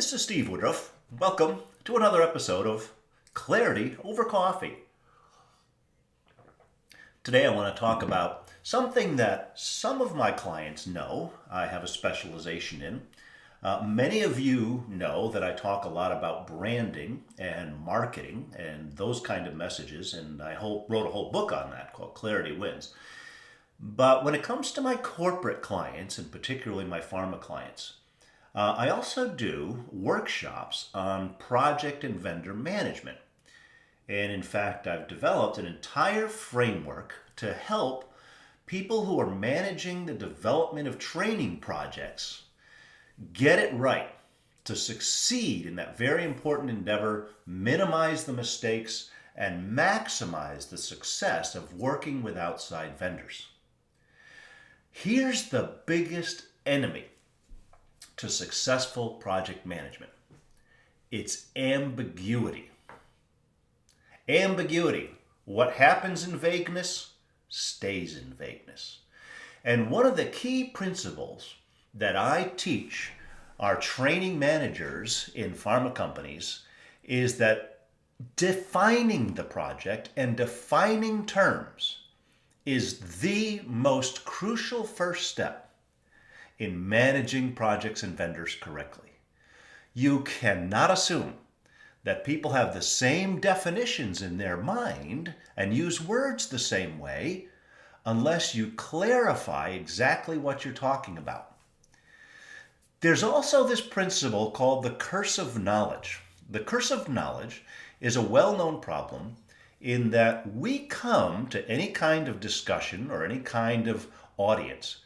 This is Steve Woodruff. Welcome to another episode of Clarity Over Coffee. Today I want to talk about something that some of my clients know I have a specialization in. Many of you know that I talk a lot about branding and marketing and those kind of messages, and I wrote a whole book on that called Clarity Wins. But when it comes to my corporate clients, and particularly my pharma clients, I also do workshops on project and vendor management. And in fact, I've developed an entire framework to help people who are managing the development of training projects get it right to succeed in that very important endeavor, minimize the mistakes, and maximize the success of working with outside vendors. Here's the biggest enemy to successful project management. It's ambiguity. Ambiguity. What happens in vagueness stays in vagueness. And one of the key principles that I teach our training managers in pharma companies is that defining the project and defining terms is the most crucial first step in managing projects and vendors correctly. You cannot assume that people have the same definitions in their mind and use words the same way unless you clarify exactly what you're talking about. There's also this principle called the curse of knowledge. The curse of knowledge is a well-known problem in that we come to any kind of discussion or any kind of audience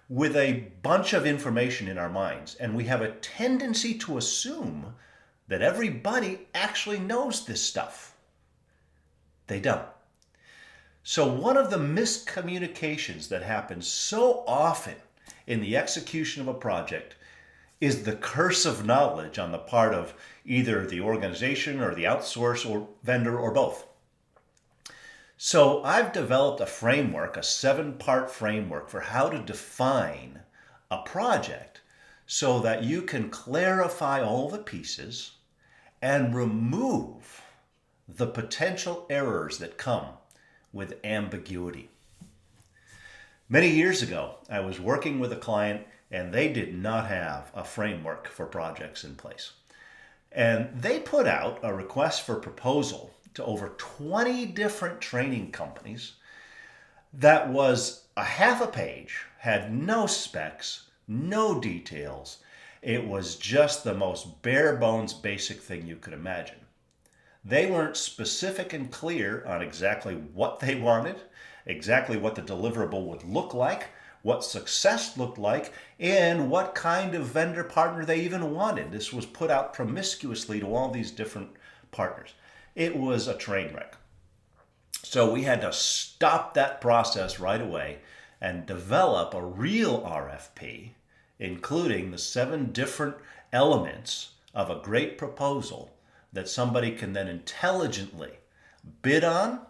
with a bunch of information in our minds, and we have a tendency to assume that everybody actually knows this stuff. They don't. So one of the miscommunications that happens so often in the execution of a project is the curse of knowledge on the part of either the organization or the outsource or vendor or both. So I've developed a framework, a 7-part framework for how to define a project so that you can clarify all the pieces and remove the potential errors that come with ambiguity. Many years ago, I was working with a client and they did not have a framework for projects in place. And they put out a request for proposal to over 20 different training companies that was a half a page, had no specs, no details. It was just the most bare bones basic thing you could imagine. They weren't specific and clear on exactly what they wanted, exactly what the deliverable would look like, what success looked like, and what kind of vendor partner they even wanted. This was put out promiscuously to all these different partners. It was a train wreck. So we had to stop that process right away and develop a real RFP, including the 7 different elements of a great proposal that somebody can then intelligently bid on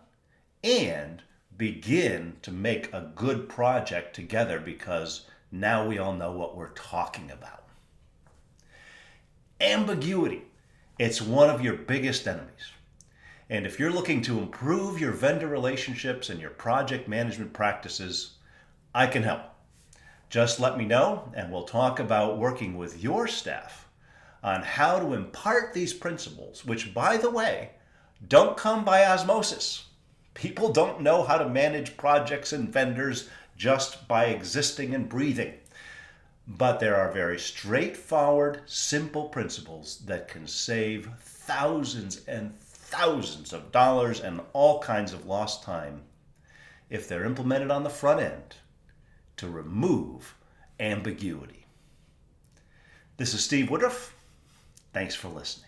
and begin to make a good project together, because now we all know what we're talking about. Ambiguity. It's one of your biggest enemies. And if you're looking to improve your vendor relationships and your project management practices, I can help. Just let me know and we'll talk about working with your staff on how to impart these principles, which, by the way, don't come by osmosis. People don't know how to manage projects and vendors just by existing and breathing. But there are very straightforward, simple principles that can save thousands and thousands of dollars and all kinds of lost time if they're implemented on the front end to remove ambiguity. This is Steve Woodruff. Thanks for listening.